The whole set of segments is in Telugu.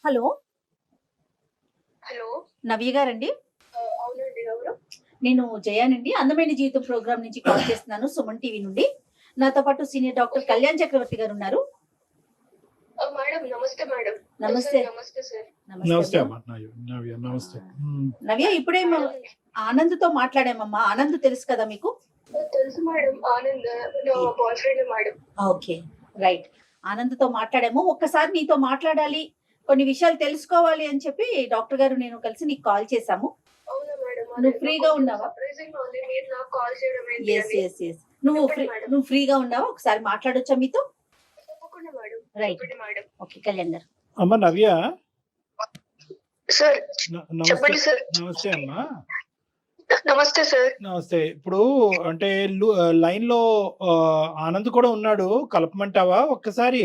హలో. హలో. నవ్య గారండి? అవునండి. ఎవరు? నేను జయానండి. అందమైన జీవితం ప్రోగ్రామ్ నుంచి కాల్ చేస్తున్నాను, సుమన్ టీవీ నుండి. నాతో పాటు సీనియర్ డాక్టర్ కళ్యాణ్ చక్రవర్తి గారు ఉన్నారు. మేడం నమస్తే మేడం. నమస్తే. నమస్తే సార్. నమస్తే అమ్మా. అమ్మా. నవ్య నమస్తే. నవ్య, ఇప్పుడే ఆనంద్తో మాట్లాడామమ్మా. ఆనంద్ తెలుసు కదా మీకు? తెలుసు మేడం. ఆనంద్ నా boyfriend madam. Okay, right. ఆనంద్తో మాట్లాడాము. ఒక్కసారి నీతో మాట్లాడాలి, కొన్ని విషయాలు తెలుసుకోవాలి అని చెప్పి డాక్టర్ గారు నేను కలిసి నీకు కాల్ చేశాము. అవునా మేడం? నువ్వు ఫ్రీగా ఉన్నావా? సర్ప్రైజింగ్ గా ఉంది మీరు నాకు కాల్ చేయడం ఏంటి ఎస్ అని. ఎస్ ఎస్ నువ్వు ఫ్రీగా ఉన్నావా? ఒకసారి మాట్లాడొచ్చా మీతో? తప్పకుండా మేడం. రైట్. చెప్పండి మేడం. ఓకే కళ్యాణ్ గారు. అమ్మా నవ్య, సార్ నమస్తే. చెప్పండి సార్. నమస్తే అమ్మా. నమస్తే సార్. నమస్తే. ఇప్పుడు అంటే లైన్ లో ఆనంద్ కూడా ఉన్నాడు, కలపమంటావా ఒక్కసారి?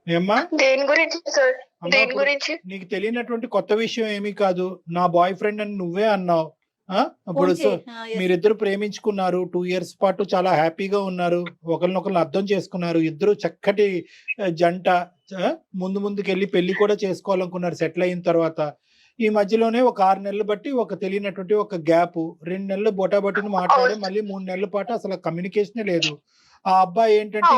ఏమ్మా? దేని గురించి సార్? అమ్మా, దేని ఇప్పుడు గురించి? నీకు తెలియనటువంటి కొత్త విషయం ఏమీ కాదు. నా బాయ్ ఫ్రెండ్ అని నువ్వే అన్నావు. ఇప్పుడు మీరిద్దరు ప్రేమించుకున్నారు, 2 years పాటు చాలా హ్యాపీగా ఉన్నారు, ఒకరినొకరు అర్థం చేసుకున్నారు, ఇద్దరు చక్కటి జంట. ముందుకు వెళ్ళి పెళ్లి కూడా చేసుకోవాలనుకున్నారు సెటిల్ అయిన తర్వాత. ఈ మధ్యలోనే ఒక 6 నెలలు బట్టి ఒక తెలియనటువంటి ఒక గ్యాప్, 2 నెలలు బొటాబొటిని మాట్లాడి మళ్ళీ 3 నెలల పాటు అసలు కమ్యూనికేషనే లేదు. ఆ అబ్బాయి ఏంటంటే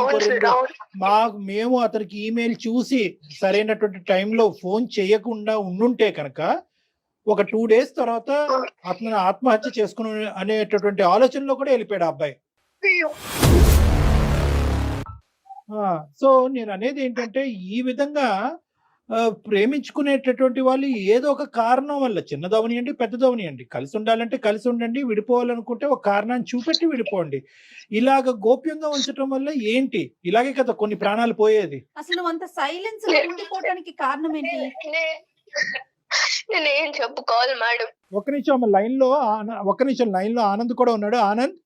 మేము అతనికి ఈమెయిల్ చూసి సరైనటువంటి టైంలో ఫోన్ చేయకుండా ఉండుంటే కనుక ఒక 2 days తర్వాత అతను ఆత్మహత్య చేసుకుని అనేటటువంటి ఆలోచనలో కూడా వెళ్ళిపోయాడు ఆ అబ్బాయి. సో నేను అనేది ఏంటంటే, ఈ విధంగా ప్రేమించుకునేటటువంటి వాళ్ళు ఏదో ఒక కారణం వల్ల, చిన్నదవనియండి పెద్దదవనియండి, కలిసి ఉండాలంటే కలిసి ఉండండి, విడిపోవాలనుకుంటే ఒక కారణాన్ని చూపెట్టి విడిపోండి. ఇలాగ గోప్యంగా ఉంచడం వల్ల ఏంటి? ఇలాగే కదా కొన్ని ప్రాణాలు పోయేది. అసలు అంత సైలెన్స్ ఉండిపోవడానికి కారణం ఏంటి? నేనేం చెప్పుకోవాలి మేడం? ఒక్క నిమిషం లైన్ లో ఆనంద్ కూడా ఉన్నాడు. ఆనంద్,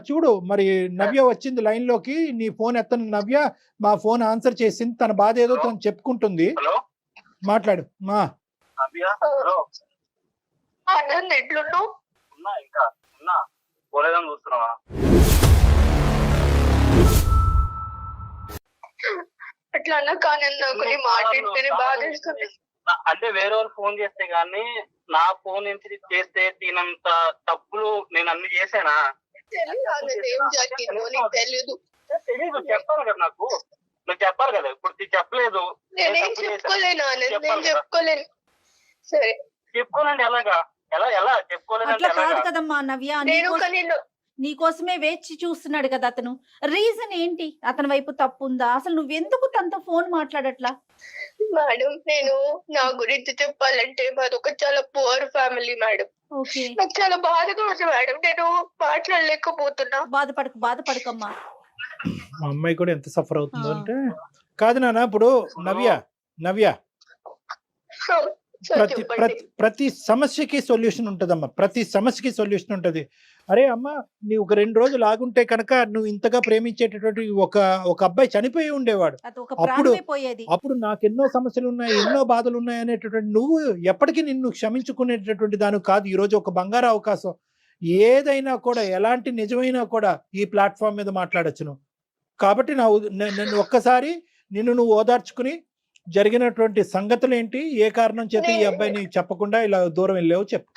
చూడు మరి నవ్య వచ్చింది లైన్ లోకి. నీ ఫోన్ ఎత్తను నవ్య, మా ఫోన్ ఆన్సర్ చేసింది. తన బాధ ఏదో తను చెప్పుకుంటుంది. మాట్లాడు. ఆనంద్ ఎట్లున్నావు? అట్లా అన్నా కానీ నాకు నీ మాట్లాడితేనే బాధేస్తుంది. అంటే వేరే వాళ్ళు ఫోన్ చేస్తే గానీ నా ఫోన్ నుంచి చేస్తే దీనంత తప్పులు నేను అన్ని చేసానా? తెలీదు. చెప్పాలి కదా నాకు, నువ్వు చెప్పాలి కదా. ఇప్పుడు చెప్పలేదు. నేనేం చెప్పుకోలేను ఆనంద్, నేను చెప్పుకోలేను. సరే చెప్పుకోనండి. ఎలాగా? ఎలా చెప్పుకోలేదు? అట్లా కాదు కదమ్మా నవ్య, నీకోసమే వేచి చూస్తున్నాడు కదా అతను. రీజన్ ఏంటి? అతని వైపు తప్పు ఉందా? అసలు నువ్వెందుకు తనతో ఫోన్ మాట్లాడట్లా? మేడం, నేను నా గురించి చెప్పాలంటే మాది ఒక చాలా పువర్ ఫ్యామిలీ మేడం. నాకు చాలా బాధగా ఉంది మేడం, నేను మాట్లాడలేకపోతున్నా. బాధపడకమ్మా. మా అమ్మాయి కూడా ఎంత సఫర్ అవుతుందో అంటే. కాదు నాన్న, ఇప్పుడు నవ్య ప్రతి సమస్యకి సొల్యూషన్ ఉంటదమ్మా. ప్రతి సమస్యకి సొల్యూషన్ ఉంటది. అరే అమ్మ, నీ ఒక 2 రోజులు ఆగుంటే కనుక నువ్వు ఇంతగా ప్రేమించేటటువంటి ఒక అబ్బాయి చనిపోయి ఉండేవాడు. అప్పుడు నాకు ఎన్నో సమస్యలు ఉన్నాయి, ఎన్నో బాధలు ఉన్నాయి అనేటటువంటి నువ్వు ఎప్పటికీ నిన్ను క్షమించుకునేటటువంటి దాని కాదు. ఈ రోజు ఒక బంగారు అవకాశం. ఏదైనా కూడా, ఎలాంటి నిజమైనా కూడా ఈ ప్లాట్ఫామ్ మీద మాట్లాడొచ్చును. కాబట్టి నన్ను ఒక్కసారి నువ్వు ఓదార్చుకుని జరిగినటువంటి సంగతులు ఏంటి, ఏ కారణం చేత ఈ అబ్బాయిని చెప్పకుండా ఇలా దూరం వెళ్ళావు చెప్పు.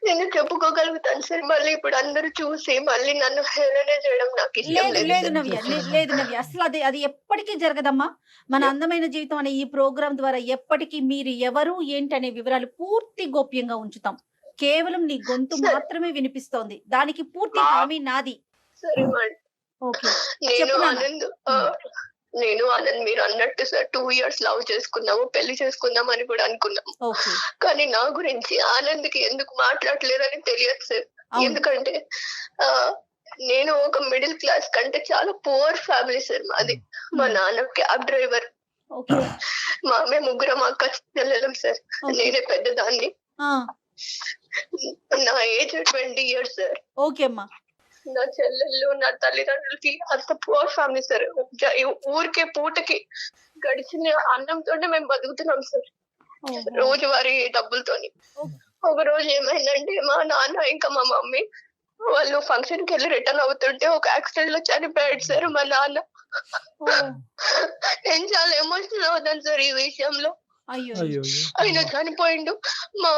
నేను చెప్పుకోగలుగుతాను సార్. మళ్ళీ ఇప్పుడు అందరూ చూసి మళ్ళీ నన్ను హేళన చేయడం నాకు ఇష్టం లేదు. లేదు నవ్య, అసలు అది ఎప్పటికీ జరగదమ్మా. మన అందమైన జీవితం అనే ఈ ప్రోగ్రాం ద్వారా ఎప్పటికీ మీరు ఎవరు ఏంటి అనే వివరాలు పూర్తి గోప్యంగా ఉంచుతాం. కేవలం నీ గొంతు మాత్రమే వినిపిస్తోంది, దానికి పూర్తి హామీ నాది. సరే మేడం. నేను ఆనంద్ మీరు అన్నట్టు సార్ 2 years లవ్ చేసుకున్నాము, పెళ్లి చేసుకుందాం అని కూడా అనుకున్నాము. కానీ నా గురించి ఆనంద్కి ఎందుకు మాట్లాడలేదని తెలియదు సార్. ఎందుకంటే నేను ఒక మిడిల్ క్లాస్ కంటే చాలా పువర్ ఫ్యామిలీ సార్ మాది. మా నాన్న క్యాబ్ డ్రైవర్, మేము 3 అక్క చెల్లెలం సార్. నేనే పెద్దదాన్ని. నా ఏజ్ 20 years సార్. ఓకే అమ్మా. నా చెల్లెళ్ళు, నా తల్లిదండ్రులకి అంత పువర్ ఫ్యామిలీ సార్. ఊరికే పూటకి గడిచిన అన్నంతోనే మేము బతుకుతున్నాం సార్, రోజువారీ డబ్బులతోని. ఒక రోజు ఏమైందంటే మా నాన్న ఇంకా మా మమ్మీ వాళ్ళు ఫంక్షన్ కి వెళ్ళి రిటర్న్ అవుతుంటే ఒక యాక్సిడెంట్ లో చనిపోయాడు సార్ మా నాన్న. ఓ, నేను చాలా ఎమోషనల్ అవుతాను సార్ ఈ విషయంలో. అయ్యో అయ్యో ఆయన చనిపోయిండు. మా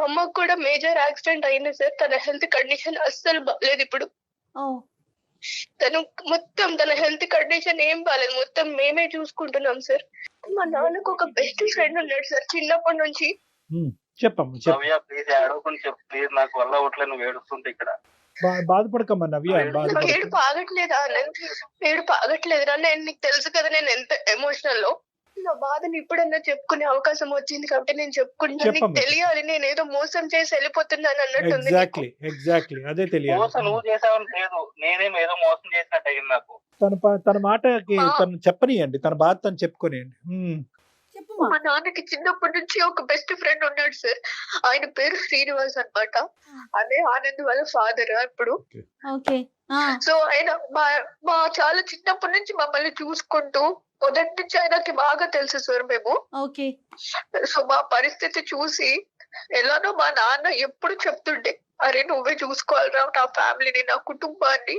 అమ్మకి కూడా మేజర్ యాక్సిడెంట్ అయింది సార్. తన హెల్త్ కండిషన్ అస్సలు బాగాలేదు ఇప్పుడు. ఓ, తన హెల్త్ కండిషన్ ఏం బాగాలేదు, మొత్తం మేమే చూసుకుంటున్నాం సార్. మా నాన్నకు ఒక బెస్ట్ ఫ్రెండ్ ఉన్నాడు సార్ చిన్నప్పటి నుంచి. చెప్పమ్మా నవ్య ప్లీజ్ ఏడవకుండా చెప్పు ప్లీజ్, నాకు వల్ల అవట్లేదు నువ్వు ఏడుస్తుంటే ఇక్కడ. బాధపడకమ్మా నవ్య, నాకు ఏడుపు ఆగట్లేదా ఆనంద్? ఏడుపు ఆగట్లేదురా. నేను నీకు తెలుసు కదా నేను ఎంత ఎమోషనల్ లో. నా బాధని ఇప్పుడన్నా చెప్పుకునే అవకాశం వచ్చింది కాబట్టి నేను చెప్పుకుంటున్నాను. నీకు తెలియాలి నేను ఏదో మోసం చేసి వెళ్ళిపోతున్నాను అన్నట్టుంది. ఎగ్జాక్ట్లీ అదే తెలియాలి. మోసం నువ్వు చేసావని లేదు, నేనేం ఏదో మోసం చేసినట్టు అయింది నాకు. తన మాటకి తను చెప్పనియండి, తన బాధ తను చెప్పుకోనియండి. చెప్పమ్మా. మా నాన్నకి చిన్నప్పటి నుంచి ఒక బెస్ట్ ఫ్రెండ్ ఉన్నాడు సార్. ఆయన పేరు శ్రీనివాస్ అన్నమాట. అదే ఆనంద్ వాళ్ళ ఫాదర్ ఇప్పుడు. ఓకే. సో ఆయన మా చాలా చిన్నప్పటి నుంచి మమ్మల్ని చూసుకుంటూ, మొదటి నుంచి ఆయనకి బాగా తెలుసు సార్ మేము. ఓకే. సో మా పరిస్థితి చూసి ఎలానో మా నాన్న ఎప్పుడు చెప్తుండే, అరే నువ్వే చూసుకోవాలిరా నా ఫ్యామిలీని, నా కుటుంబాన్ని,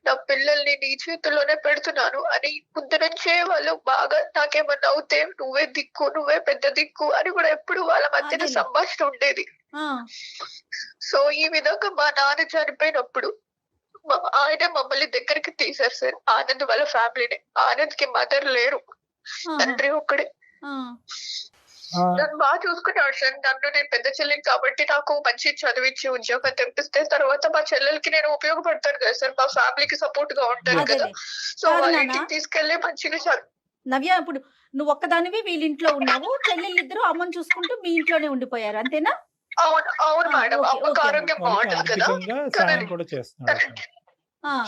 నా పిల్లల్ని నీ చేతుల్లోనే పెడుతున్నాను అని. ముందు నుంచే వాళ్ళు బాగా నాకేమన్నా అవుతే నువ్వే దిక్కు, నువ్వే పెద్ద దిక్కు అని కూడా ఎప్పుడు వాళ్ళ మధ్యన సంభాషణ ఉండేది. సో ఈ విధంగా మా నాన్న చనిపోయినప్పుడు ఆయన మమ్మల్ని దగ్గరికి తీశారు సార్, ఆనంద్ వాళ్ళ ఫ్యామిలీని. ఆనంద్ కి మదర్ లేరు, తండ్రి ఒక్కడే. నన్ను బాగా చూసుకున్నాడు సార్. నన్ను నేను పెద్ద చెల్లిని కాబట్టి నాకు మంచి చదివించి ఉద్యోగం తెప్పిస్తే తర్వాత మా చెల్లెలకి నేను ఉపయోగపడతాను కదా సార్, మా ఫ్యామిలీకి సపోర్ట్ గా ఉంటాను కదా. సో వాళ్ళ ఇంటికి తీసుకెళ్లి మంచిగా నవ్య, ఇప్పుడు నువ్వు ఒక్కదానివి వీళ్ళింట్లో ఉన్నావు, చెల్లెళ్ళిద్దరూ అమ్మని చూసుకుంటూ మీ ఇంట్లోనే ఉండిపోయారు అంతేనా? అవును మేడం. అమ్మకు ఆరోగ్యం బాగుంటుంది కదా.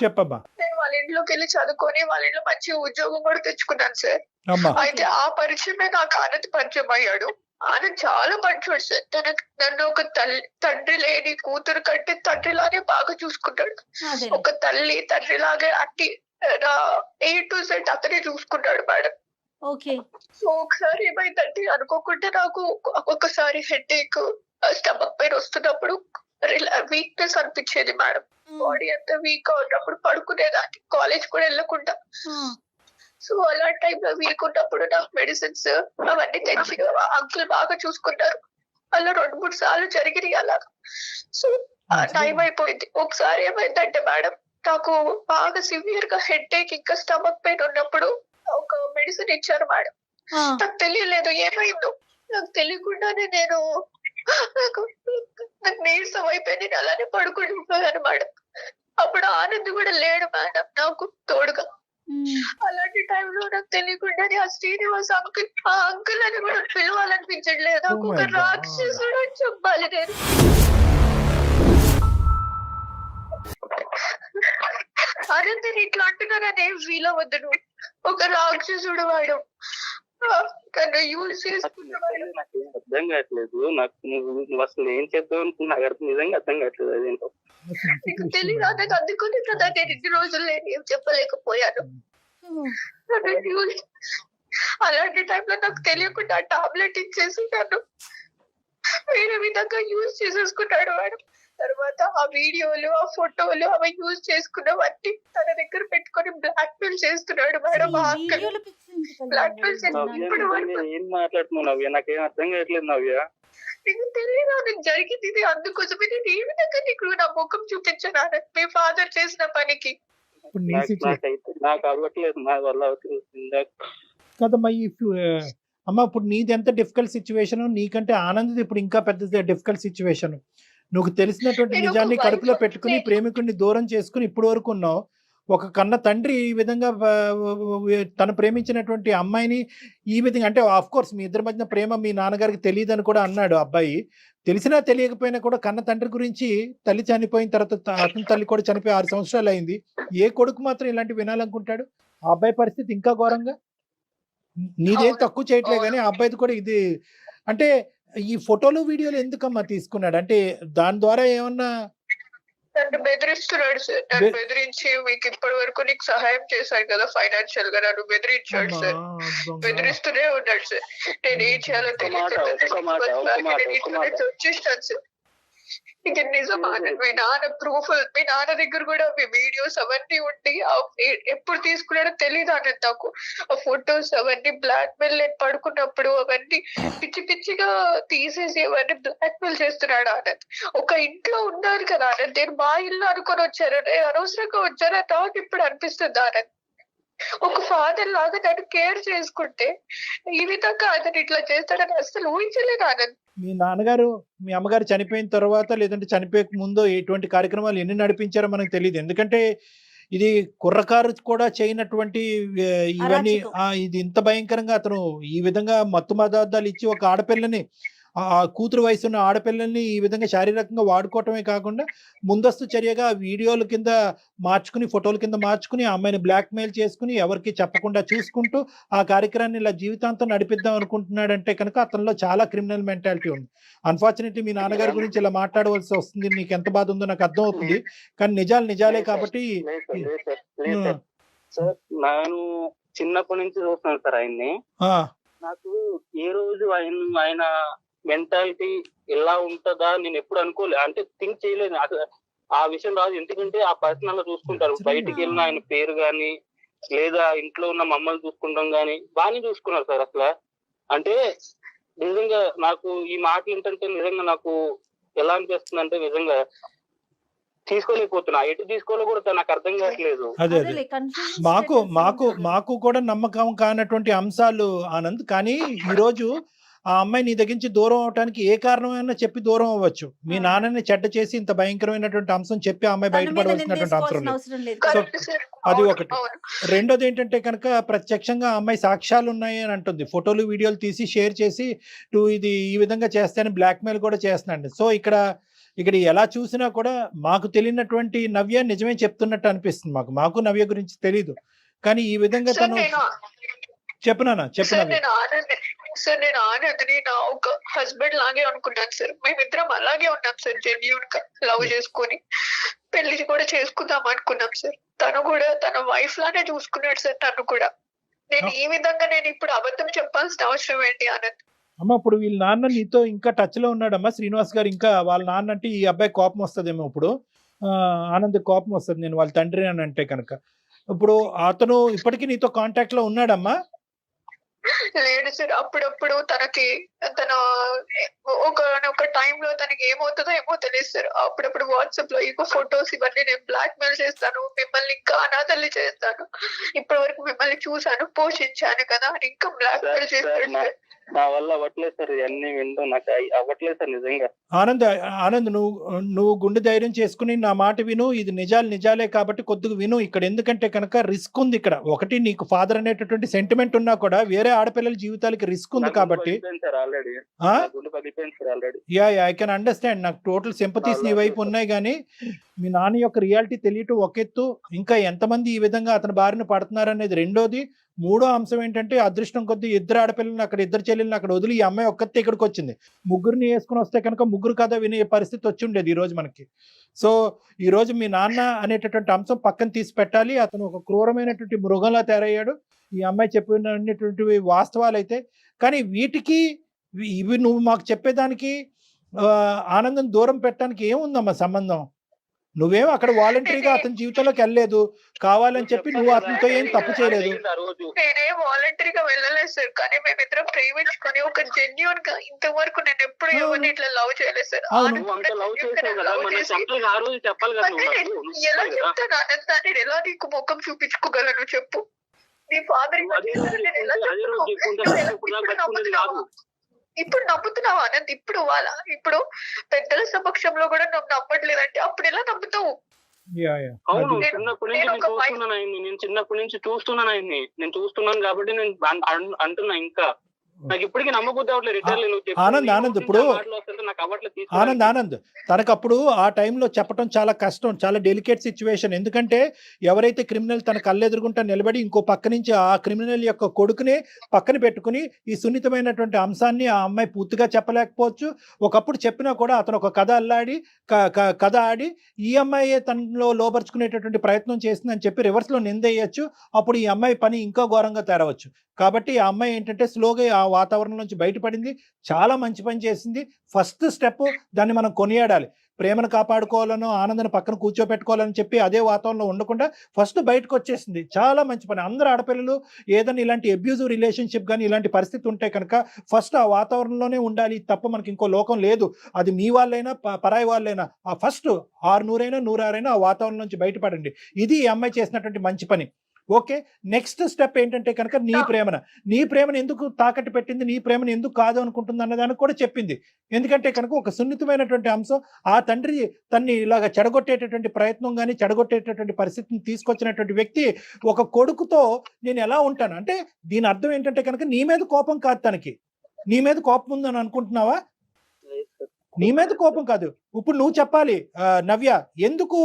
చెప్పమ్మా. నేను వాళ్ళ ఇంట్లోకి వెళ్ళి చదువుకొని వాళ్ళ ఇంట్లో మంచి ఉద్యోగం కూడా తెచ్చుకున్నాను సార్. అయితే ఆ పరిచయమే నాకు ఆనంద్ పరిచయం అయ్యాడు. ఆనంద్ చాలా మంచోడు సార్. నన్ను ఒక తండ్రి లేని కూతురు కంటే తండ్రిలాగే బాగా చూసుకుంటాడు. ఒక తల్లి తండ్రి లాగే అట్టి A to Z అతనే చూసుకున్నాడు మేడం. సో ఒకసారి ఏమైందంటే అనుకోకుండా నాకు ఒక్కొక్కసారి హెడేక్, స్టమక్ పెయిన్ వస్తున్నప్పుడు వీక్నెస్ అనిపించేది మేడం. బాడీ అంతా వీక్ గా ఉన్నప్పుడు పడుకునేదాన్ని, కాలేజ్ కూడా వెళ్ళకుండా. సో అలాంటి టైంలో వీక్ ఉన్నప్పుడు నాకు మెడిసిన్స్ అవన్నీ తెచ్చి అంకుల్ బాగా చూసుకున్నారు. అలా 2-3 సార్లు జరిగినాయి అలాగా. సో టైం అయిపోయింది. ఒకసారి ఏమైందంటే మేడం, నాకు బాగా సివియర్ గా హెడేక్ ఇంకా స్టమక్ పెయిన్ ఉన్నప్పుడు ఒక మెడిసిన్ ఇచ్చారు మేడం. నాకు తెలియలేదు ఏమైందో. నాకు తెలియకుండానే నాకు నీరసం అయిపోయి నేను అలానే పడుకుంటున్నాను మేడం. అప్పుడు ఆనంద్ కూడా లేడు మేడం నాకు తోడుగా. అలాంటి టైంలో నాకు తెలియకుండానే ఆ శ్రీనివాస్ అంకుల్, ఆ అంకుల్ అని కూడా పిలవాలనిపించట్లేదు. నాకు ఒక రాక్షసుడు అని చెప్పాలి నేను. ఆనంద్ ఇట్లా అంటున్నారని ఏం ఫీల్ అవ్వద్దు నువ్వు. ఒక రాక్షసుడు వాడు, యూజ్ చేసుకున్నవాడు. నాకు అర్థం కావట్లేదు. నాకు నువ్వు అసలు ఏం చేద్దాం నాకు నిజంగా అర్థం కావట్లేదు. అదేంటో నీకు తెలియదు. నాకు అందుకుని కదా నేను ఇన్ని రోజులు ఏం చెప్పలేకపోయాను. అలాంటి టైంలో నాకు తెలియకుండా టాబ్లెట్ ఇచ్చేసి నన్ను వేరే విధంగా యూజ్ చేసేసుకున్నాడు వాడు. తర్వాత ఆ వీడియోలు, ఆ ఫోటోలు అవి యూజ్ చేసుకున్నవన్నీ తన దగ్గర పెట్టుకొని బ్లాక్ మెయిల్ చేస్తున్నాడు మేడం. బ్లాక్ మెయిల్ చేస్తున్నాడు. ఏం మాట్లాడుతున్నావు నవ్య? నాకేం అర్థం కావట్లేదు నవ్య. నీకు తెలియదు నీకు జరిగింది ఇది. అందుకోసమే నేను ఏ విధంగా నీకు నా ముఖం చూపించాను మీ ఫాదర్ చేసిన పనికి. నాకు అవ్వట్లేదు, నా వల్ల అవ్వట్లేదు కదమ్మా. అమ్మ ఇప్పుడు నీది ఎంత డిఫికల్ట్ సిచ్యువేషన్, నీకంటే ఆనంద్ ఇప్పుడు ఇంకా పెద్ద డిఫికల్ట్ సిచ్యువేషన్. నువ్వు తెలిసినటువంటి నిజాన్ని కడుపులో పెట్టుకుని ప్రేమికుడిని దూరం చేసుకుని ఇప్పుడు వరకు ఉన్నావు. ఒక కన్న తండ్రి ఈ విధంగా తను ప్రేమించినటువంటి అమ్మాయిని ఈ విధంగా, అంటే ఆఫ్ కోర్స్ మీ ఇద్దరి మధ్య ప్రేమ మీ నాన్నగారికి తెలియదని కూడా అన్నాడు అబ్బాయి. తెలిసినా తెలియకపోయినా కూడా కన్న తండ్రి గురించి, తల్లి చనిపోయిన తర్వాత అతని తల్లి కూడా చనిపోయి 6 సంవత్సరాలు అయింది. ఏ కొడుకు మాత్రం ఇలాంటి వినాలనుకుంటాడు? ఆ అబ్బాయి పరిస్థితి ఇంకా ఘోరంగా. నీదేం తక్కువ చేయట్లే కానీ ఆ అబ్బాయిది కూడా ఇది. అంటే ఈ ఫోటోలు వీడియోలు ఎందుకమ్మా తీసుకున్నాడు? అంటే దాని ద్వారా ఏమన్నా నన్ను బెదిరిస్తున్నాడు సార్. నన్ను బెదిరించి మీకు ఇప్పటి వరకు నీకు సహాయం చేశాను కదా ఫైనాన్షియల్ గా, నన్ను బెదిరించాడు సార్. బెదిరిస్తూనే ఉన్నాడు సార్. నేను ఏం చేయాలో తెలియదు వచ్చేస్తాను సార్. ఇక నిజమా ఆనంద్? మీ నాన్న ప్రూఫ్, మీ నాన్న దగ్గర కూడా అవి వీడియోస్ అవన్నీ ఉండి ఎప్పుడు తీసుకున్నాడో తెలియదు ఆనంద్ నాకు. ఆ ఫొటోస్ అవన్నీ బ్లాక్ మెయిల్, నేను పడుకున్నప్పుడు అవన్నీ పిచ్చి పిచ్చిగా తీసేసి అవన్నీ బ్లాక్ మెయిల్ చేస్తున్నాడు ఆనంద్. ఒక ఇంట్లో ఉన్నారు కదా ఆనంద్, నేను మా ఇల్లు అనుకొని వచ్చాను, అనవసరంగా వచ్చాను నాకు ఇప్పుడు అనిపిస్తుంది ఆనంద్. ఒక ఫాదర్ లాగా నన్ను కేర్ చేసుకుంటే ఈ విధంగా అతను ఇట్లా చేస్తాడని అసలు ఊహించలేదు ఆనంద్. మీ నాన్నగారు మీ అమ్మగారు చనిపోయిన తర్వాత లేదంటే చనిపోయక ముందు ఎటువంటి కార్యక్రమాలు ఎన్ని నడిపించారో మనకు తెలియదు. ఎందుకంటే ఇది కుర్రకారు కూడా చేయనటువంటి ఇవన్నీ అరాచకం. ఇది ఇంత భయంకరంగా అతను ఈ విధంగా మత్తు పదార్థాలు ఇచ్చి ఒక ఆడపిల్లని ఆ కూతురు వయసున్న ఆడపిల్లల్ని ఈ విధంగా శారీరకంగా వాడుకోవటమే కాకుండా ముందస్తు చర్యగా వీడియోల కింద మార్చుకుని ఫోటోల కింద మార్చుకుని ఆ అమ్మాయిని బ్లాక్ మెయిల్ చేసుకుని ఎవరికి చెప్పకుండా చూసుకుంటూ ఆ కార్యక్రమాన్ని ఇలా జీవితాంతం నడిపిద్దాం అనుకుంటున్నాడంటే కనుక అతనిలో చాలా క్రిమినల్ మెంటాలిటీ ఉంది. అన్ఫార్చునేట్లీ మీ నాన్నగారి గురించి ఇలా మాట్లాడవలసి వస్తుంది. నీకు ఎంత బాధ ఉందో నాకు అర్థం అవుతుంది. కానీ నిజాలు నిజాలే కాబట్టి సార్ నేను చిన్నప్పటి నుంచి చూస్తున్నాను సార్ ఆయన్ని. ఆ, నాకు ఏ రోజు ఆయన మెంటాలిటీ ఎలా ఉంటుందా నేను ఎప్పుడు అనుకోలేదు, అంటే థింక్ చేయలేదు. నాకు ఆ విషయం రాదు, ఎందుకంటే ఆ పర్సనల్ గా చూసుకుంటారు. బయటికి వెళ్ళిన ఆయన పేరు గాని లేదా ఇంట్లో ఉన్న మమ్మల్ని చూసుకుంటాం గాని బాగానే చూసుకున్నారు సార్. అసలు అంటే నిజంగా నాకు ఈ మాటలు ఏంటంటే నిజంగా నాకు ఎలా అనిపిస్తుంది అంటే నిజంగా తీసుకోలేకపోతున్నా, ఎటు తీసుకోవాలో కూడా నాకు అర్థం కావట్లేదు. అదే అదే అదేలే, కన్ఫ్యూజన్ మాకు స్టేటస్ మాకు ఉంటుంది. మాకు కూడా నమ్మకం కానటువంటి అంశాలు ఆనంద్. కానీ ఈరోజు ఆ అమ్మాయి నీ దగ్గర నుంచి దూరం అవడానికి ఏ కారణమైనా చెప్పి దూరం అవ్వచ్చు. మీ నాన్నని చెడ్డ చేసి ఇంత భయంకరమైనటువంటి అంశం చెప్పి ఆ అమ్మాయి తన మీద బయటపడవలసినటువంటి అవసరం నిందేసుకోవాల్సిన లేదు. అవసరం లేదు. So correct sir. అది అవును, ఒకటి. అవును. రెండోది ఏంటంటే కనుక ప్రత్యక్షంగా ఆ అమ్మాయి సాక్ష్యాలు ఉన్నాయి అని అంటుంది. ఫోటోలు వీడియోలు తీసి షేర్ చేసి ఇది ఈ విధంగా చేస్తానని బ్లాక్ మెయిల్ కూడా చేస్తున్నాడు. సో ఇక్కడ ఎలా చూసినా కూడా మాకు తెలియనటువంటి నవ్య నిజమే చెప్తున్నట్టు అనిపిస్తుంది. మాకు నవ్య గురించి తెలీదు. కానీ ఈ విధంగా సార్ తను నేను చెప్పనా చెప్పు సార్ నవ్య. నేను ఆనంద్ని నా ఒక హస్బెండ్ లాగే అనుకున్నాను సార్. మేమిద్దరం అలాగే ఉన్నాం సార్, జెన్యూన్ గా లవ్ చేసుకొని పెళ్లి కూడా చేసుకుందాం అనుకున్నాం సార్. తను కూడా తన వైఫ్ లానే చూసుకున్నాడు సార్ నన్ను కూడా. నేను ఈ విధంగా నేను ఇప్పుడు అబద్ధం చెప్పాల్సిన అవసరం ఏంటి ఆనంద్? అమ్మ ఇప్పుడు వీళ్ళ నాన్న నీతో ఇంకా టచ్ లో ఉన్నాడమ్మా శ్రీనివాస్ గారు. ఇంకా వాళ్ళ నాన్న అంటే ఈ అబ్బాయి కోపం వస్తుందేమో ఇప్పుడు. ఆనంద్ కోపం వస్తుంది నేను వాళ్ళ తండ్రి అని అంటే కనుక. ఇప్పుడు అతను ఇప్పటికీ నీతో కాంటాక్ట్ లో ఉన్నాడమ్మా? లేడు సార్. అప్పుడప్పుడు తనకి తన ఒక టైంలో తనకి ఏమవుతుందో ఏమో తెలియదు సార్. అప్పుడప్పుడు వాట్సాప్ లో ఇంకో ఫొటోస్ ఇవన్నీ నేను బ్లాక్ మెయిల్ చేస్తాను, మిమ్మల్ని ఇంకా అనాథల్ని చేస్తాను, ఇప్పటి వరకు మిమ్మల్ని చూసాను పోషించాను కదా అని ఇంకా బ్లాక్ మెయిల్ చేస్తాడు సార్. నా వల్ల అవ్వట్లేదు సార్, ఇవన్నీ వింటూ నాకు అవ్వట్లేదు సార్ నిజంగా. ఆనంద్ నువ్వు గుండె ధైర్యం చేసుకుని నా మాట విను. ఇది నిజాలే కాబట్టి కొద్దిగా విను ఇక్కడ. ఎందుకంటే కనుక రిస్క్ ఉంది ఇక్కడ. ఒకటి నీకు ఫాదర్ అనేటటువంటి సెంటిమెంట్ ఉన్నా కూడా వేరే ఆడపిల్లల జీవితాలకి రిస్క్ ఉంది కాబట్టి. Yeah I can understand. నాకు టోటల్ సింపతీస్ నీ వైపు ఉన్నాయి. కానీ మీ నాన్న యొక్క రియాలిటీ తెలియటం ఒక ఎత్తు, ఇంకా ఎంతమంది ఈ విధంగా అతని బారిన పడుతున్నారు అనేది రెండోది. మూడో అంశం ఏంటంటే అదృష్టం కొద్దీ ఇద్దరు ఆడపిల్లల్ని అక్కడ, ఇద్దరు చెల్లెల్ని అక్కడ వదిలి ఈ అమ్మాయి ఒక్కతే ఇక్కడికి వచ్చింది. ముగ్గురిని వేసుకుని వస్తే కనుక ముగ్గురు కథ వినే పరిస్థితి వచ్చి ఉండేది ఈ రోజు మనకి. సో ఈ రోజు మీ నాన్న అనేటటువంటి అంశం పక్కన తీసి పెట్టాలి. అతను ఒక క్రూరమైనటువంటి మృగంలా తయారయ్యాడు. ఈ అమ్మాయి చెప్పినటువంటి వాస్తవాలు అయితే. కానీ వీటికి ఇవి నువ్వు మాకు చెప్పేదానికి ఆనందం దూరం పెట్టడానికి ఏముందమ్మా సంబంధం? నువ్వేం అక్కడ వాలంటరీగా అతని జీవితంలోకి వెళ్ళలేదు, కావాలని చెప్పి నువ్వు అతనితో ఏం తప్పు చేయలేదు. నేనేం వాలంటరీగా వెళ్ళలేదు సార్. కానీ మేమిద్దరం ప్రేమించుకొని ఒక జెన్యూన్ గా ఇంతవరకు నేను ఎప్పుడు ఎవరిని ఇట్లా లవ్ చేయలేదు సార్. ఎలా చెప్తాను ఆనంద్? నేను ఎలా నీకు ముఖం చూపించుకోగలను చెప్పు? నీ ఫాదర్ ఇప్పుడు నమ్ముతున్నావు ఆనంద్? ఇప్పుడు పెద్దల సమక్షంలో కూడా నువ్వు నమ్మట్లేదంటే అప్పుడు ఎలా నమ్ముతావు? అవును, చిన్నప్పటి నుంచి చూస్తున్నాను ఆయన్ని. నేను చూస్తున్నాను కాబట్టి నేను అంటున్నా. ఇంకా నాకు ఇప్పటికీ నమ్మబుద్ధి అవ్వట్లేదు. ఆనంద్ ఇప్పుడు ఆనంద్ తనకు అప్పుడు ఆ టైంలో చెప్పడం చాలా కష్టం, చాలా డెలికేట్ సిచ్యువేషన్. ఎందుకంటే ఎవరైతే క్రిమినల్ తన కళ్ళెదురుగుంటా నిలబడి ఇంకో పక్క నుంచి ఆ క్రిమినల్ యొక్క కొడుకునే పక్కన పెట్టుకుని ఈ సున్నితమైనటువంటి అంశాన్ని ఆ అమ్మాయి పూర్తిగా చెప్పలేకపోవచ్చు. ఒకప్పుడు చెప్పినా కూడా అతను ఒక కథ ఆడి ఈ అమ్మాయి తనలో లోపరుచుకునేటటువంటి ప్రయత్నం చేసిందని చెప్పి రివర్స్లో నిందేయచ్చు. అప్పుడు ఈ అమ్మాయి పని ఇంకా ఘోరంగా తేరవచ్చు. కాబట్టి ఆ అమ్మాయి ఏంటంటే స్లోగా ఆ వాతావరణం నుంచి బయటపడింది, చాలా మంచి పని చేసింది. ఫస్ట్ స్టెప్ దాన్ని మనం కొనియాడాలి. ప్రేమను కాపాడుకోవాలనో ఆనందాన్ని పక్కన కూర్చోపెట్టుకోవాలని చెప్పి అదే వాతావరణంలో ఉండకుండా ఫస్ట్ బయటకు వచ్చేసింది, చాలా మంచి పని. అందరు ఆడపిల్లలు ఏదైనా ఇలాంటి అబ్యూజివ్ రిలేషన్షిప్ కానీ ఇలాంటి పరిస్థితి ఉంటే కనుక ఫస్ట్ ఆ వాతావరణంలోనే ఉండాలి తప్ప మనకి ఇంకో లోకం లేదు. అది మీ వాళ్ళైనా పరాయి వాళ్ళైనా ఆ ఫస్ట్ 600 106 ఆ వాతావరణం నుంచి బయటపడండి. ఇది ఈ అమ్మాయి చేసినటువంటి మంచి పని. ఓకే, నెక్స్ట్ స్టెప్ ఏంటంటే కనుక నీ ప్రేమను ఎందుకు తాకట్టు పెట్టింది, నీ ప్రేమను ఎందుకు కాదు అనుకుంటుంది అన్నదానికి కూడా చెప్పింది. ఎందుకంటే కనుక ఒక సున్నితమైనటువంటి అంశం, ఆ తండ్రి తన్ని ఇలాగ చెడగొట్టేటటువంటి ప్రయత్నం కానీ చెడగొట్టేటటువంటి పరిస్థితిని తీసుకొచ్చినటువంటి వ్యక్తి ఒక కొడుకుతో నేను ఎలా ఉంటాను అంటే దీని అర్థం ఏంటంటే కనుక నీ మీద కోపం కాదు, తనకి నీ మీద కోపం ఉందని అనుకుంటున్నావా? నీ మీద కోపం కాదు. ఇప్పుడు నువ్వు చెప్పాలి నవ్య, ఎందుకు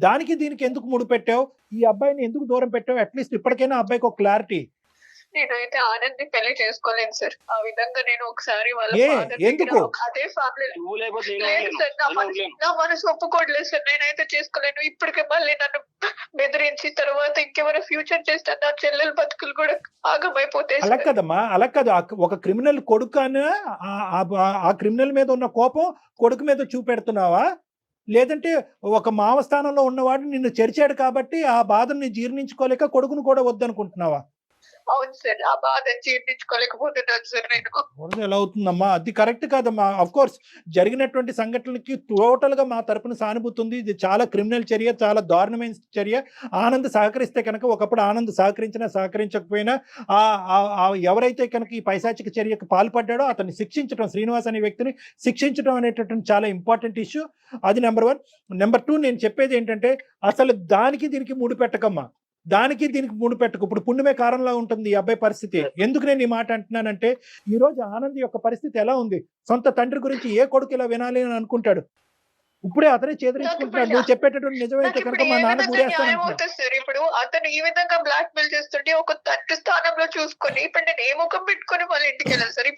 దానికి దీనికి ఎందుకు ముడిపెట్టావు, ఈ అబ్బాయిని ఎందుకు దూరం పెట్టావు? అట్లీస్ట్ ఇప్పటికైనా అబ్బాయికి ఒక క్లారిటీ. నేనైతే ఆనంద్ ని పెళ్లి చేసుకోలేను సార్. ఆ విధంగా నేను ఒకసారి వాళ్ళ ఎందుకు అదే ఫ్యామిలీ నా మనసు ఒప్పుకోవట్లేదు సార్. నేనైతే చేసుకోలేను. ఇప్పటికే మళ్ళీ నన్ను బెదిరించి తర్వాత ఇంకెవరైనా ఫ్యూచర్ చేస్తాను, నా చెల్లెల బతుకులు కూడా ఆగమైపోతాయి. అలా కదమ్మా, అలా కాదు. ఒక క్రిమినల్ కొడుకు అని ఆ క్రిమినల్ మీద ఉన్న కోపం కొడుకు మీద చూపెడుతున్నావా? లేదంటే ఒక మావ స్థానంలో ఉన్నవాడు నిన్ను చెరిచాడు కాబట్టి ఆ బాధని జీర్ణించుకోలేక కొడుకును కూడా వద్దనుకుంటున్నావా? అవును సార్, ఆ బాధ జీర్ణించుకోలేకపోతున్నాను సార్ నేను. ఎలా అవుతుందమ్మా? అది కరెక్ట్ కాదమ్మా. అఫ్ కోర్స్ జరిగినటువంటి సంఘటనలకి టోటల్ గా మా తరపున సానుభూతి ఉంది. ఇది చాలా క్రిమినల్ చర్య, చాలా దారుణమైన చర్య. ఆనంద్ సహకరిస్తే కనుక, ఒకప్పుడు ఆనంద్ సహకరించినా సహకరించకపోయినా ఎవరైతే కనుక ఈ పైశాచిక చర్యకు పాల్పడ్డాడో అతన్ని శిక్షించడం, శ్రీనివాస్ అనే వ్యక్తిని శిక్షించడం అనేటటువంటి చాలా ఇంపార్టెంట్ ఇష్యూ. అది నెంబర్ 1. నెంబర్ 2, నేను చెప్పేది ఏంటంటే అసలు దానికి దీనికి ముడిపెట్టకమ్మా, దానికి దీనికి ముడిపెట్టకు. ఇప్పుడు పుణ్యమే కారణంలా ఉంటుంది ఈ అబ్బాయి పరిస్థితి. ఎందుకు నేను ఈ మాట అంటున్నానంటే ఈ రోజు ఆనంద్ యొక్క పరిస్థితి ఎలా ఉంది, సొంత తండ్రి గురించి ఏ కొడుకు ఇలా వినాలి అని అనుకుంటాడు. ఇప్పుడే అతనే చేదరించుకుంటున్నాడు. నువ్వు చెప్పేటటువంటి నిజమైతే కనుక మా నాన్న గురేస్తాను సార్. ఇప్పుడు అతను ఈ విధంగా బ్లాక్ మెయిల్ చేస్తుంటే ఒక తండ్రి స్థానంలో చూసుకొని ఇప్పుడు నేను ఏ ముఖం పెట్టుకొని వాళ్ళ ఇంటికి వెళ్ళాను సార్.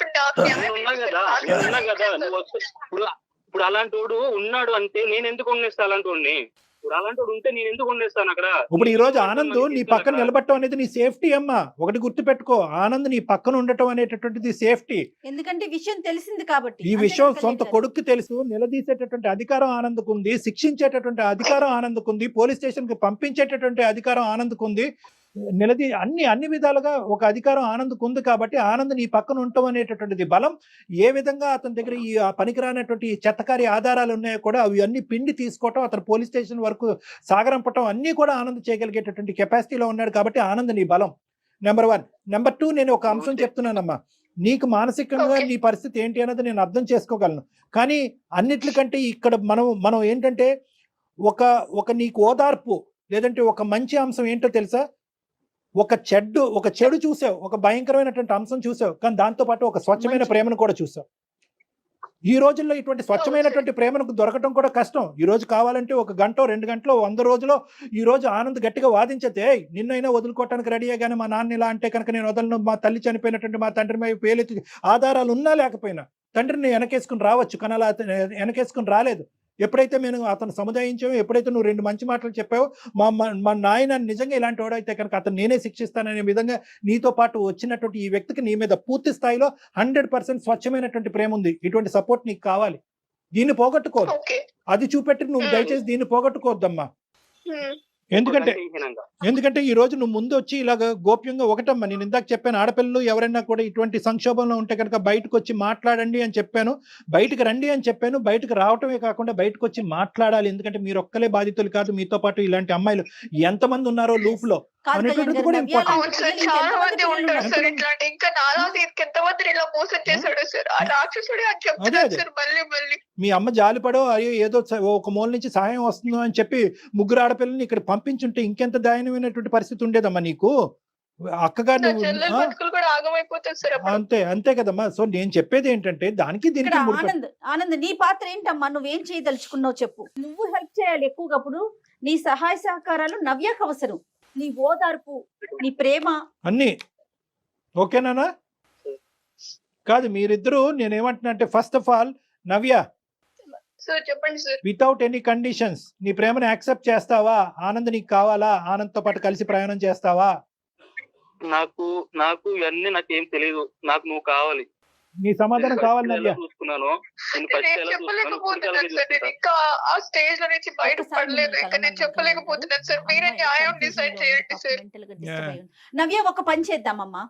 ఇప్పుడు అలాంటి వాడు ఉన్నాడు అంటే నేను ఎందుకు ఉండేస్తా? అలాంటి వాడిని ఇప్పుడు అలాంటి వాడు ఉంటే నేను ఎందుకు ఉండేస్తాను అక్కడ? ఇప్పుడు ఈ రోజు ఆనంద్ నీ పక్కన నిలబడటం అనేది నీ సేఫ్టీ అమ్మా. ఒకటి గుర్తు పెట్టుకో, ఆనంద్ నీ పక్కన ఉండటం అనేటటువంటిది సేఫ్టీ. ఎందుకంటే విషయం తెలిసింది కాబట్టి. ఈ విషయం సొంత కొడుకు తెలుసు, నిలదీసేటటువంటి అధికారం ఆనంద్కు ఉంది, శిక్షించేటటువంటి అధికారం ఆనంద్కు ఉంది, పోలీస్ స్టేషన్ కి పంపించేటటువంటి అధికారం ఆనంద్కు ఉంది, అన్ని విధాలుగా ఒక అధికారం ఆనంద్కు ఉంది. కాబట్టి ఆనంద్ నీ పక్కన ఉండటం అనేటటువంటిది బలం. ఏ విధంగా అతని దగ్గర ఈ పనికిరానటువంటి చెత్తకారి ఆధారాలు ఉన్నాయో కూడా అవి అన్ని పిండి తీసుకోవటం, అతను పోలీస్ స్టేషన్ వరకు సాగరంపటం అన్ని కూడా ఆనంద్ చేయగలిగేటటువంటి కెపాసిటీలో ఉన్నాడు. కాబట్టి ఆనంద్ నీ బలం నెంబర్ 1. నెంబర్ 2, నేను ఒక అంశం చెప్తున్నానమ్మా. నీకు మానసికంగా నీ పరిస్థితి ఏంటి అన్నది నేను అర్థం చేసుకోగలను. కానీ అన్నిట్లకంటే ఇక్కడ మనం ఏంటంటే ఒక నీకు ఓదార్పు లేదంటే ఒక మంచి అంశం ఏంటో తెలుసా? ఒక చెడు చూసావు, ఒక భయంకరమైనటువంటి అంశం చూసావు, కానీ దాంతో పాటు ఒక స్వచ్ఛమైన ప్రేమను కూడా చూసావు. ఈ రోజుల్లో ఇటువంటి స్వచ్ఛమైనటువంటి ప్రేమను దొరకటం కూడా కష్టం. ఈ రోజు కావాలంటే 1 గంట 2 గంటలో 100 రోజులో ఈ రోజు ఆనంద్ గట్టిగా వాదించతే నిన్నైనా వదులుకోవటానికి రెడీ అయ్యాగానే మా నాన్న ఇలా అంటే కనుక నేను వదలను, మా తల్లి చనిపోయినటువంటి మా తండ్రి మీద పేలెత్తి ఆధారాలు ఉన్నా లేకపోయినా తండ్రిని వెనకేసుకుని రావచ్చు, కానీ అలా వెనకేసుకుని రాలేదు. ఎప్పుడైతే నేను అతను సముదాయించావో, ఎప్పుడైతే నువ్వు 2 మంచి మాటలు చెప్పావో, మా నాయన నిజంగా ఇలాంటి వాడైతే కనుక అతను నేనే శిక్షిస్తాననే విధంగా నీతో పాటు వచ్చినటువంటి ఈ వ్యక్తికి నీ మీద పూర్తి స్థాయిలో 100% స్వచ్ఛమైనటువంటి ప్రేమ ఉంది. ఇటువంటి సపోర్ట్ నీకు కావాలి. దీన్ని పోగొట్టుకోదు, అది చూపెట్టి నువ్వు దయచేసి దీన్ని పోగొట్టుకోవద్దమ్మా. ఎందుకంటే ఈ రోజు నువ్వు ముందు వచ్చి ఇలాగ గోప్యంగా ఒకటమ్మా, నేను ఇందాక చెప్పాను, ఆడపిల్లలు ఎవరైనా కూడా ఇటువంటి సంక్షోభంలో ఉంటే కనుక బయటకు వచ్చి మాట్లాడండి అని చెప్పాను, బయటకు రండి అని చెప్పాను. బయటకు రావటమే కాకుండా బయటకు వచ్చి మాట్లాడాలి. ఎందుకంటే మీరు ఒక్కలే బాధితులు కాదు, మీతో పాటు ఇలాంటి అమ్మాయిలు ఎంతమంది ఉన్నారో లూప్ లో అనేటువంటిది కూడా ఇంపార్టెంట్. మీ అమ్మ జాలిపడో అయ్యో ఏదో ఒక మూల నుంచి సహాయం వస్తుందో అని చెప్పి 3 ఆడపిల్లల్ని ఇక్కడ పంపించుంటే ఇంకెంత దయనీయమైనటువంటి పరిస్థితి ఉండేదమ్మా నీకు. అక్కగా అంతే కదమ్మా. సో నేను చెప్పేది ఏంటంటే దానికి దీనికి ఆనంద్ నీ పాత్ర ఏంటమ్మా? నువ్వేం చేయదలుచుకున్నావు చెప్పు. నువ్వు హెల్ప్ చేయాలి ఎక్కువగా. అప్పుడు నీ సహాయ సహకారాలు నవ్యకు అవసరం, నీ ఓదార్పు, నీ ప్రేమ అన్ని ఓకేనా? కాదు మీరిద్దరూ నేనేమంటున్నా అంటే ఫస్ట్ ఆఫ్ ఆల్ నవ్య, చెప్పండి సార్, వితౌట్ ఎనీ కండిషన్స్ నీ ప్రేమను యాక్సెప్ట్ చేస్తావా? ఆనంద్ నీకు కావాలా? ఆనంద్ తో పాటు కలిసి ప్రయాణం చేస్తావా? నాకు ఇవన్నీ నాకేం తెలియదు. నాకు నువ్వు కావాలి. నీ సమాధానం కావాలి ఎలా నవ్య. చూసుకున్నాను నేను నేను ఫస్ట్ ఎలా చూసుకున్నాను చెప్పలేకపోతున్నాను సార్. నేను ఇంకా ఆ స్టేజ్ లో నుంచి బయట పడలేదు. ఇంకా నేను చెప్పలేకపోతున్నాను సార్. మీరే న్యాయం డిసైడ్ చేయండి సార్. నవ్య, ఒక పని చేద్దామమ్మా.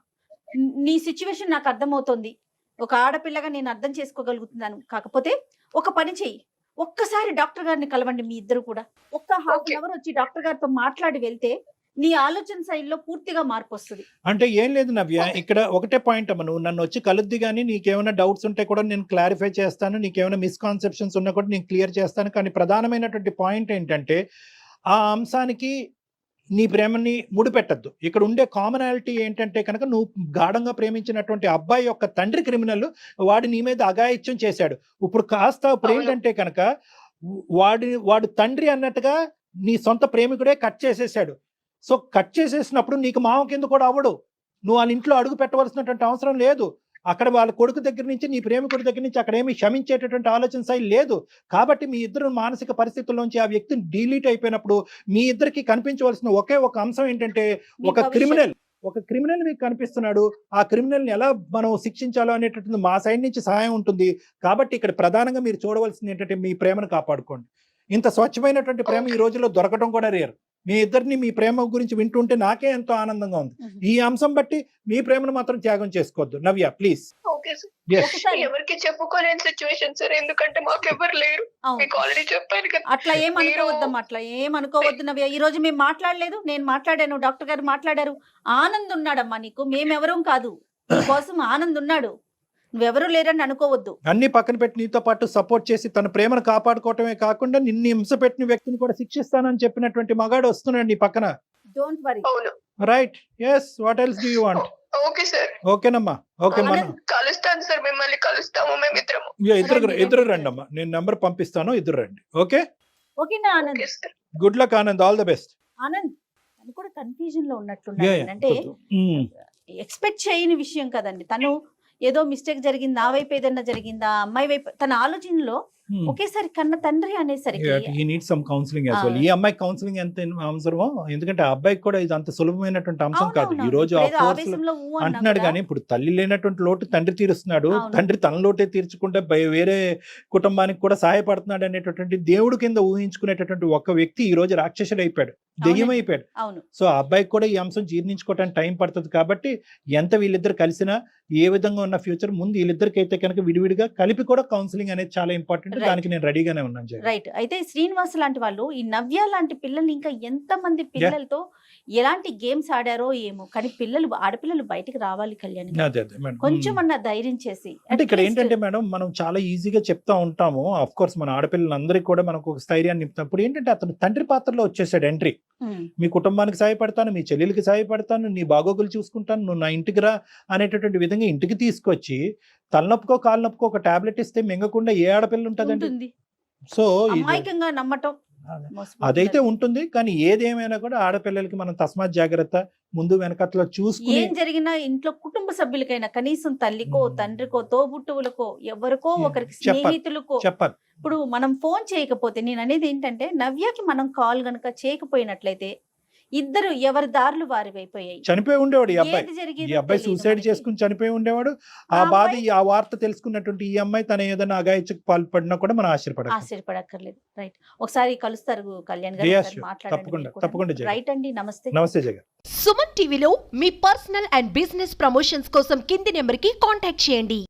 నీ సిచ్యువేషన్ నాకు అర్థమవుతోంది. ఒక ఆడపిల్లగా నేను అర్థం చేసుకోగలుగుతున్నాను. కాకపోతే ఒక పని చెయ్యి, ఒక్కసారి డాక్టర్ గారిని కలవండి మీ ఇద్దరు కూడా. ఒక్క హాఫ్ అన్ అవర్ వచ్చి డాక్టర్ గారితో మాట్లాడి వెళ్తే నీ ఆలోచన శైలిలో పూర్తిగా మార్పు వస్తుంది. అంటే ఏం లేదు నవ్య, ఇక్కడ ఒకటే పాయింట్ అమ్మ, నువ్వు నన్ను వచ్చి కలుద్ది కానీ నీకేమైనా డౌట్స్ ఉంటే కూడా నేను క్లారిఫై చేస్తాను, నీకేమైనా మిస్కాన్సెప్షన్స్ ఉన్నా కూడా నేను క్లియర్ చేస్తాను. కానీ ప్రధానమైనటువంటి పాయింట్ ఏంటంటే ఆ అంశానికి నీ ప్రేమని ముడిపెట్టద్దు. ఇక్కడ ఉండే కామనాలిటీ ఏంటంటే కనుక నువ్వు గాఢంగా ప్రేమించినటువంటి అబ్బాయి యొక్క తండ్రి క్రిమినల్, వాడు నీ మీద అఘాయిత్యం చేశాడు. ఇప్పుడు ఇప్పుడు ఏంటంటే కనుక వాడు తండ్రి అన్నట్టుగా నీ సొంత ప్రేమికుడే కట్ చేసేసాడు. సో కట్ చేసేసినప్పుడు నీకు మామ కింద కూడా అవ్వడు. నువ్వు వాళ్ళ ఇంట్లో అడుగు పెట్టవలసినటువంటి అవసరం లేదు. అక్కడ వాళ్ళ కొడుకు దగ్గర నుంచి నీ ప్రేమికుడి దగ్గర నుంచి అక్కడ ఏమి క్షమించేటటువంటి ఆలోచన శైలి లేదు. కాబట్టి మీ ఇద్దరు మానసిక పరిస్థితుల్లోంచి ఆ వ్యక్తిని డిలీట్ అయిపోయినప్పుడు మీ ఇద్దరికి కనిపించవలసిన ఒకే ఒక అంశం ఏంటంటే ఒక క్రిమినల్ మీకు కనిపిస్తున్నాడు. ఆ క్రిమినల్ ని ఎలా మనం శిక్షించాలో అనేటటువంటి మా సైడ్ నుంచి సహాయం ఉంటుంది. కాబట్టి ఇక్కడ ప్రధానంగా మీరు చూడవలసింది ఏంటంటే మీ ప్రేమను కాపాడుకోండి. ఇంత స్వచ్ఛమైనటువంటి ప్రేమ ఈ రోజుల్లో దొరకడం కూడా రేర్. మీ ఇద్దరిని మీ ప్రేమ గురించి వింటుంటే నాకే ఎంతో ఆనందంగా ఉంది. ఈ అంశం బట్టి మీ ప్రేమను మాత్రం త్యాగం చేసుకోవద్దు నవ్య, ప్లీజ్. Okay sir. ఎవరికి చెప్పుకోలేని సిచ్యువేషన్ సార్, ఎందుకంటే మాకు ఎవరు లేరు. మీకు ఆల్రెడీ చెప్పాను కదా. అట్లా ఏమనుకోవద్దు నవ్య. ఈ రోజు మేము మాట్లాడలేదు, నేను మాట్లాడాను, డాక్టర్ గారు మాట్లాడారు. ఆనంద్ ఉన్నాడమ్మా నీకు, మేమెవరం కాదు. నీకోసం ఆనంద్ ఉన్నాడు, నువ్వెవరూ లేరని అనుకోవద్దు. అన్ని పక్కన పెట్టి నీతో పాటు సపోర్ట్ చేసి తన ప్రేమను కాపాడుకోవటమే కాకుండా నిన్ను హింస పెట్టిన వ్యక్తిని కూడా శిక్షిస్తానని చెప్పినటువంటి మగాడు వస్తున్నాడు నీ పక్కన. Don't worry. Right, yes, what else do you want? Okay sir. ఓకేనమ్మా, ఓకే. మనం కలుస్తాను సార్, మిమ్మల్ని కలుస్తాము మేమిద్దరము. ఇద్దరు రండి అమ్మా, నేను నంబర్ పంపిస్తాను, ఇద్దరు రండి. ఓకే, ఓకేనా Anand? Good luck Anand, all the best. Anand తను కూడా కన్ఫ్యూజన్ లో ఉన్నట్లున్నాడు. అంటే ఎక్స్పెక్ట్ చేయని విషయం కదండి. తను ఏదో మిస్టేక్ జరిగింది, నా వైపు ఏదన్నా జరిగిందా, అమ్మాయి వైపు, తన ఆలోచనలో ఒకేసారి కన్న తండ్రి అనేసరికి ఈ అమ్మాయి కౌన్సిలింగ్ ఎంత అవసరమో, ఎందుకంటే ఆ అబ్బాయికి కూడా ఇది అంత సులభమైనటువంటి అంశం కాదు. ఈ రోజు అంటున్నాడు కానీ ఇప్పుడు తల్లి లేనటువంటి లోటు తండ్రి తీరుస్తున్నాడు. తండ్రి తన లోటే తీర్చుకుంటే వేరే కుటుంబానికి కూడా సహాయపడుతున్నాడు అనేటటువంటి దేవుడు కింద ఊహించుకునేటటువంటి ఒక వ్యక్తి ఈ రోజు రాక్షసుడు అయిపోయాడు, దెయ్యం అయిపోయాడు. సో ఆ అబ్బాయికి కూడా ఈ అంశం జీర్ణించుకోవడానికి టైం పడుతుంది. కాబట్టి ఎంత వీళ్ళిద్దరు కలిసినా ఏ విధంగా ఉన్న ఫ్యూచర్ ముందు వీళ్ళిద్దరికి అయితే కనుక విడివిడిగా కలిపి కూడా కౌన్సిలింగ్ అనేది చాలా ఇంపార్టెంట్. దానికి నేను రెడీగానే ఉన్నాను. రైట్. అయితే శ్రీనివాస్ లాంటి వాళ్ళు ఈ నవ్య లాంటి పిల్లల్ని ఇంకా ఎంత మంది పిల్లలతో ఎలాంటి గేమ్స్ ఆడారో ఏమో, కానీ ఆడపిల్లలు బయటకు రావాలి కళ్యాణ్, కొంచెం అన్న ధైర్యం చేసి. అంటే ఇక్కడ ఏంటంటే మేడం, మనం చాలా ఈజీగా చెప్తా ఉంటాము. ఆఫ్ కోర్స్ మన ఆడపిల్లలందరికీ కూడా మనకు ఒక స్థైర్యాన్ని నింపుతాం. ఇప్పుడు ఏంటంటే అతను తండ్రి పాత్రలో వచ్చేసాడు ఎంట్రీ. మీ కుటుంబానికి సహాయపడతాను, మీ చెల్లెలకి సహాయపడతాను, నీ బాగోగులు చూసుకుంటాను, నువ్వు నా ఇంటికి రా అనేటటువంటి విధంగా ఇంటికి తీసుకొచ్చి తలనొప్పుకో కాలు నొప్పుకో ఒక టాబ్లెట్ ఇస్తే మింగకుండా ఏ ఆడపిల్ల ఉంటదండి? సో అమాయకంగా నమ్మటం అదైతే ఉంటుంది. కానీ ఏదేమైనా కూడా ఆడపిల్లలకి మనం తస్మాత్ జాగ్రత్త, ముందు వెనకట్లో చూసుకుని ఏం జరిగినా ఇంట్లో కుటుంబ సభ్యులకైనా కనీసం తల్లికో తండ్రికో తోబుట్టువులకో ఎవరికో ఒకరికి స్నేహితులకో చెప్పాలి. ఇప్పుడు మనం ఫోన్ చేయకపోతే, నేను అనేది ఏంటంటే నవ్యకి మనం కాల్ గనక చేయకపోయినట్లయితే ఇద్దరు ఎవరి దారులు వారి అయిపోయాయి. చనిపోయి ఉండేవాడు ఈ అబ్బాయి సూసైడ్ చేసుకుని చనిపోయి ఉండేవాడు. ఆ బాధ, ఆ వార్త తెలుసుకున్నటువంటి ఈ అమ్మాయి తన ఏదైనా అఘాయిత్యకు పాల్పడినా కూడా మనం ఆశ్చర్యపడక్కర్లేదు. రైట్. ఒకసారి కలుస్తారు కళ్యాణ్ గారు, తప్పకుండా. రైట్ అండి, నమస్తే. నమస్తే జగన్. సుమన్ టీవీలో మీ పర్సనల్ అండ్ బిజినెస్ ప్రమోషన్స్ కోసం కింది నెంబర్ కి కాంటాక్ట్ చేయండి.